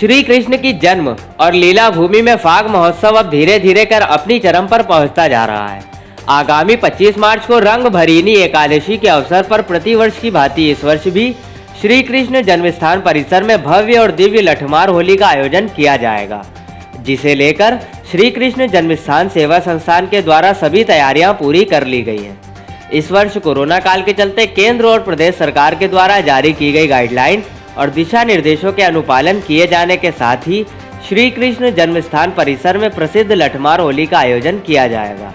श्री कृष्ण की जन्म और लीला भूमि में फाग महोत्सव अब धीरे धीरे कर अपनी चरम पर पहुंचता जा रहा है। आगामी 25 मार्च को रंग भरीनी एकादशी के अवसर पर प्रतिवर्ष की भांति इस वर्ष भी श्री कृष्ण जन्मस्थान परिसर में भव्य और दिव्य लठमार होली का आयोजन किया जाएगा, जिसे लेकर श्री कृष्ण जन्मस्थान सेवा संस्थान के द्वारा सभी तैयारियां पूरी कर ली गई हैं। इस वर्ष कोरोना काल के चलते केंद्र और प्रदेश सरकार के द्वारा जारी की गई गाइडलाइन और दिशा निर्देशों के अनुपालन किए जाने के साथ ही श्री कृष्ण जन्मस्थान परिसर में प्रसिद्ध लठमार होली का आयोजन किया जाएगा।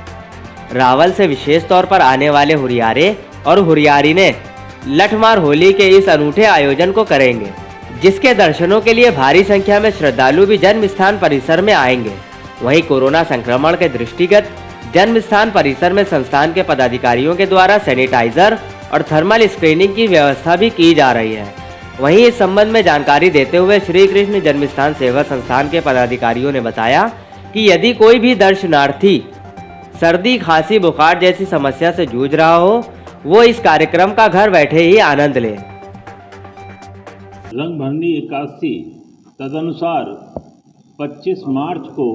रावल से विशेष तौर पर आने वाले हुरियारे और हुरियारी ने लठमार होली के इस अनूठे आयोजन को करेंगे, जिसके दर्शनों के लिए भारी संख्या में श्रद्धालु भी जन्मस्थान परिसर में आएंगे। वहीं कोरोना संक्रमण के दृष्टिगत जन्मस्थान परिसर में संस्थान के पदाधिकारियों के द्वारा सैनिटाइजर और थर्मल स्क्रीनिंग की व्यवस्था भी की जा रही है। वहीं इस संबंध में जानकारी देते हुए श्री कृष्ण जन्मस्थान सेवा संस्थान के पदाधिकारियों ने बताया कि यदि कोई भी दर्शनार्थी सर्दी, खांसी, बुखार जैसी समस्या से जूझ रहा हो, वो इस कार्यक्रम का घर बैठे ही आनंद ले। रंग भरनी एकादशी तदनुसार 25 मार्च को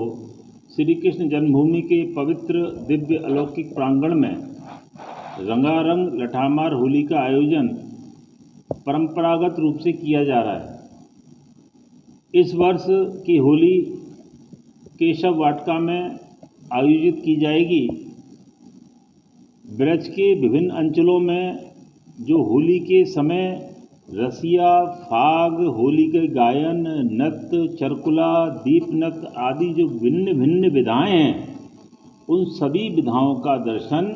श्री कृष्ण जन्मभूमि के पवित्र दिव्य अलौकिक प्रांगण में रंगारंग लठामार होली का आयोजन परंपरागत रूप से किया जा रहा है। इस वर्ष की होली केशव वाटिका में आयोजित की जाएगी। ब्रज के विभिन्न अंचलों में जो होली के समय रसिया, फाग, होली के गायन, नृत्य, चरकुला, दीप नृत्य आदि जो भिन्न भिन्न विधाएं हैं, उन सभी विधाओं का दर्शन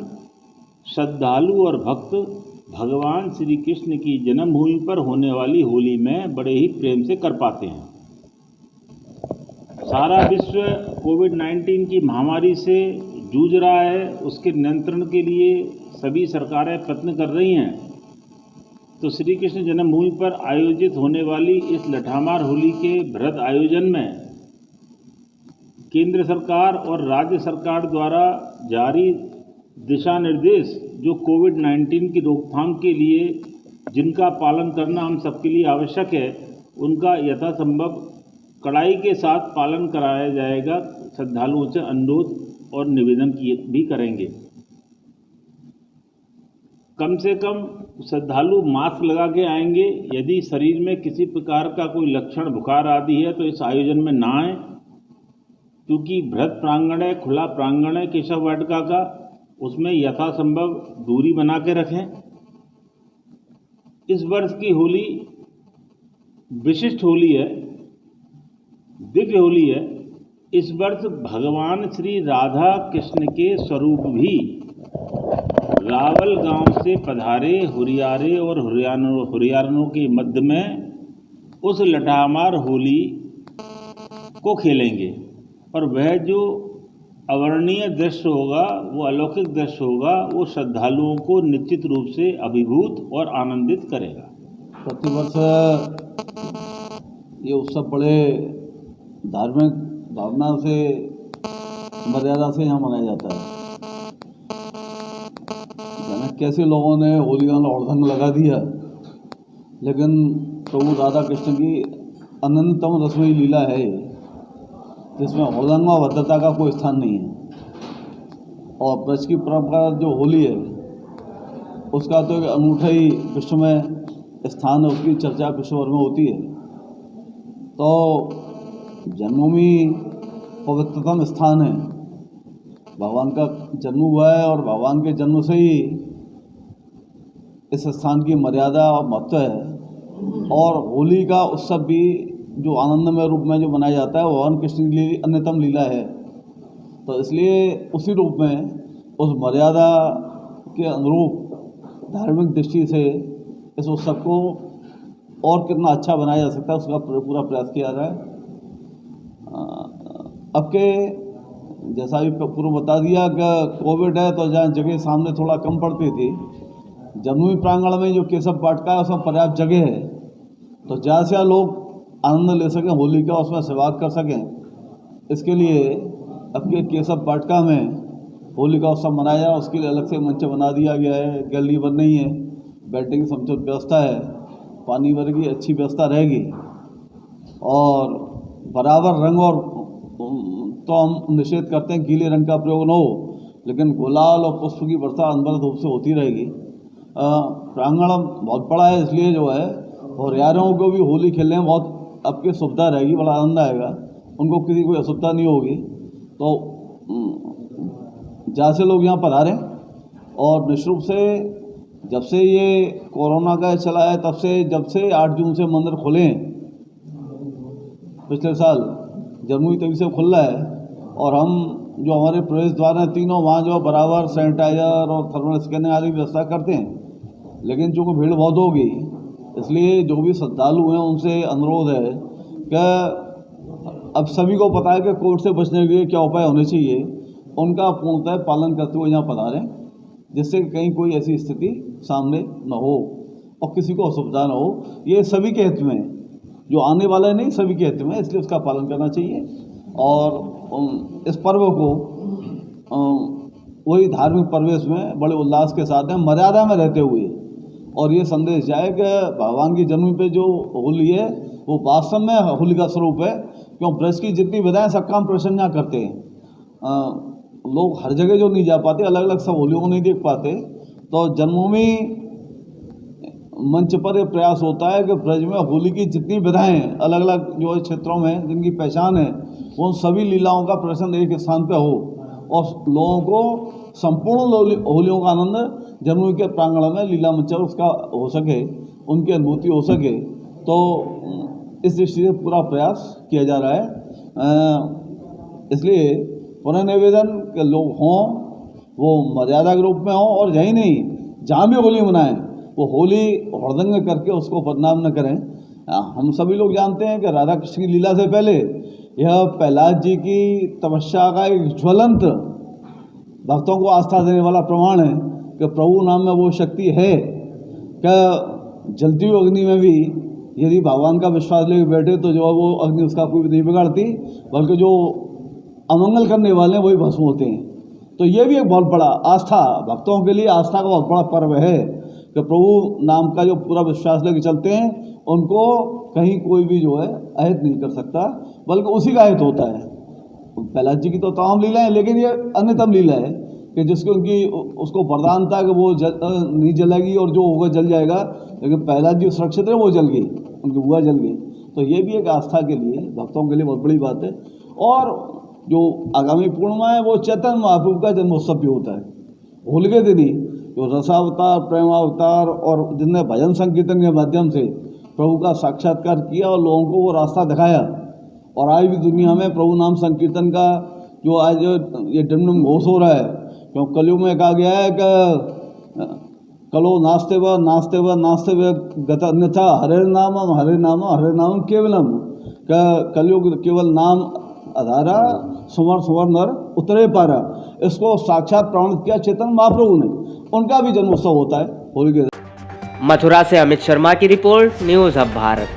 श्रद्धालु और भक्त भगवान श्री कृष्ण की जन्मभूमि पर होने वाली होली में बड़े ही प्रेम से कर पाते हैं। सारा विश्व कोविड-19 की महामारी से जूझ रहा है, उसके नियंत्रण के लिए सभी सरकारें प्रयत्न कर रही हैं। तो श्री कृष्ण जन्मभूमि पर आयोजित होने वाली इस लठामार होली के बृहद आयोजन में केंद्र सरकार और राज्य सरकार द्वारा जारी दिशा निर्देश जो कोविड-19 की रोकथाम के लिए जिनका पालन करना हम सबके लिए आवश्यक है, उनका यथासंभव कड़ाई के साथ पालन कराया जाएगा। श्रद्धालुओं से अनुरोध और निवेदन भी करेंगे। कम से कम श्रद्धालु मास्क लगा के आएंगे। यदि शरीर में किसी प्रकार का कोई लक्षण, बुखार आदि है तो इस आयोजन में ना आए, क्योंकि बृहद प्रांगण है, खुला प्रांगण है केशव वाटिका का, उसमें यथासंभव दूरी बना के रखें। इस वर्ष की होली विशिष्ट होली है, दिव्य होली है। इस वर्ष भगवान श्री राधा कृष्ण के स्वरूप भी रावल गांव से पधारे हुरियारे और हुरियारनों के मध्य में उस लठामार होली को खेलेंगे, और वह जो अवर्णनीय दृश्य होगा, वो अलौकिक दृश्य होगा, वो श्रद्धालुओं को निश्चित रूप से अभिभूत और आनंदित करेगा। प्रतिवर्ष ये उत्सव बड़े धार्मिक भावना से, मर्यादा से यहाँ मनाया जाता है। जाने कैसे लोगों ने होली का औरधंग लगा दिया, लेकिन प्रभु राधा कृष्ण की अनंतम रसमयी लीला है जिसमें औरधंग और भद्रता का कोई स्थान नहीं है। और ब्रज की परंपरा जो होली है, उसका तो एक अनूठा ही विश्व में स्थान है, उसकी चर्चा विश्व भर में होती है। तो जन्मभूमि पवित्रतम स्थान है, भगवान का जन्म हुआ है और भगवान के जन्म से ही इस स्थान की मर्यादा और महत्व है। और होली का उत्सव भी जो आनंदमय रूप में जो मनाया जाता है, वो भगवान कृष्ण की अन्यतम लीला है। तो इसलिए उसी रूप में उस मर्यादा के अनुरूप धार्मिक दृष्टि से इस उत्सव को और कितना अच्छा बनाया जा सकता है, उसका पूरा प्रयास किया जा रहा है। अब के जैसा भी पूर्व बता दिया कि कोविड है, तो जहाँ जगह सामने थोड़ा कम पड़ती थी, जन्मभूमि प्रांगण में जो केशव वाटिका है उसमें पर्याप्त जगह है, तो ज़्यादा से लोग आनंद ले सकें होली का, उसमें सेवा कर सकें। इसके लिए अब के केशव वाटिका में होली का उत्सव मनाया जाए। उसके लिए अलग से मंच बना दिया गया है, गैलरी बन रही है, बैठने की समुचित व्यवस्था है, पानी भर की अच्छी व्यवस्था रहेगी। और बराबर रंग और तो हम निषेध करते हैं गीले रंग का प्रयोग न हो, लेकिन गुलाल और पुष्प की वर्षा अनवरत रूप से होती रहेगी। प्रांगण बहुत बड़ा है, इसलिए जो है और यारों को भी होली खेलने में बहुत आपकी सुविधा रहेगी, बड़ा आनंद आएगा, उनको किसी कोई असुविधा नहीं होगी। तो जहाँ से लोग यहाँ पधारें और निश्चित रूप से जब से ये कोरोना का चला है तब से जब से 8 जून से मंदिर खुले हैं, पिछले साल जनवरी 23 से खुल रहा है, और हम जो हमारे प्रवेश द्वार हैं तीनों वहाँ जो बराबर सैनिटाइजर और थर्मल स्कैनिंग आदि व्यवस्था करते हैं। लेकिन चूँकि भीड़ बहुत होगी, इसलिए जो भी श्रद्धालु हैं उनसे अनुरोध है कि अब सभी को पता है कि कोविड से बचने के लिए क्या उपाय होने चाहिए, उनका पूर्णतः पालन करते हुए यहाँ पधारें, जिससे कहीं कोई ऐसी स्थिति सामने न हो और किसी को असुविधा न हो। ये सभी के हित में, जो आने वाला नहीं सभी के हित में, इसलिए उसका पालन करना चाहिए। और इस पर्व को वही धार्मिक परिवेश में बड़े उल्लास के साथ में मर्यादा में रहते हुए, और ये संदेश जाए कि भगवान की जन्म पे जो होली है वो वास्तव में होली का स्वरूप है। क्यों ब्रज की जितनी विधाएं सब काम प्रसन्ना करते हैं, लोग हर जगह जो नहीं जा पाते, अलग अलग सब होलियों को नहीं देख पाते, तो जन्मभूमि मंच पर यह प्रयास होता है कि ब्रज में होली की जितनी विधाएं अलग अलग जो क्षेत्रों में जिनकी पहचान है, उन सभी लीलाओं का प्रदर्शन एक स्थान पर हो और लोगों को संपूर्ण होलियों का आनंद जन्मभूमि के प्रांगण में लीला मंच उसका हो सके, उनकी अनुभूति हो सके। तो इस दृष्टि से पूरा प्रयास किया जा रहा है। इसलिए पुनः निवेदन कि लोग हों वो मर्यादा के रूप में हों, और यही नहीं जहाँ भी होली मनाएं वो होली हृदंग करके उसको बदनाम न करें। हम सभी लोग जानते हैं कि राधा कृष्ण की लीला से पहले यह प्रहलाद जी की तपस्या का एक ज्वलंत भक्तों को आस्था देने वाला प्रमाण है कि प्रभु नाम में वो शक्ति है कि जलती हुई अग्नि में भी यदि भगवान का विश्वास लेकर बैठे तो जो है वो अग्नि उसका कोई नहीं बिगाड़ती, बल्कि जो अमंगल करने वाले हैं वही भस्म होते हैं। तो ये भी एक बहुत बड़ा आस्था, भक्तों के लिए आस्था का बहुत बड़ा पर्व है कि प्रभु नाम का जो पूरा विश्वास लेकर चलते हैं उनको कहीं कोई भी जो है अहित नहीं कर सकता, बल्कि उसी का अहित होता है। प्रहलाद जी की तो तमाम लीला है, लेकिन ये अन्यतम लीला है कि जिसकी उनकी उसको वरदान था कि वो नहीं जलेगी और जो होगा जल जाएगा, लेकिन प्रहलाद जी सुरक्षित रहे, वो जल गई, उनकी बुआ जल गई। तो ये भी एक आस्था के लिए, भक्तों के लिए बहुत बड़ी बात है। और जो आगामी पूर्णिमा है वो चैतन्य महाप्रभु का जन्मोत्सव भी होता है। होली के दिन ही जो रसावतार, प्रेमावतार और जिनने भजन संकीर्तन के माध्यम से प्रभु का साक्षात्कार किया और लोगों को वो रास्ता दिखाया, और आज भी दुनिया में प्रभु नाम संकीर्तन का जो आज ये डिमडिम घोष हो रहा है, क्यों कलयुग में कहा गया है कि कलो नास्ते व गत अन्यथा हरे नाम केवलम, कलयुग केवल नाम आधारा सुवर नर उतरे पारा। इसको साक्षात प्रमाणित किया चेतन महाप्रभु ने, उनका भी जन्मोत्सव होता है होली के। मथुरा से अमित शर्मा की रिपोर्ट, न्यूज़ अब भारत।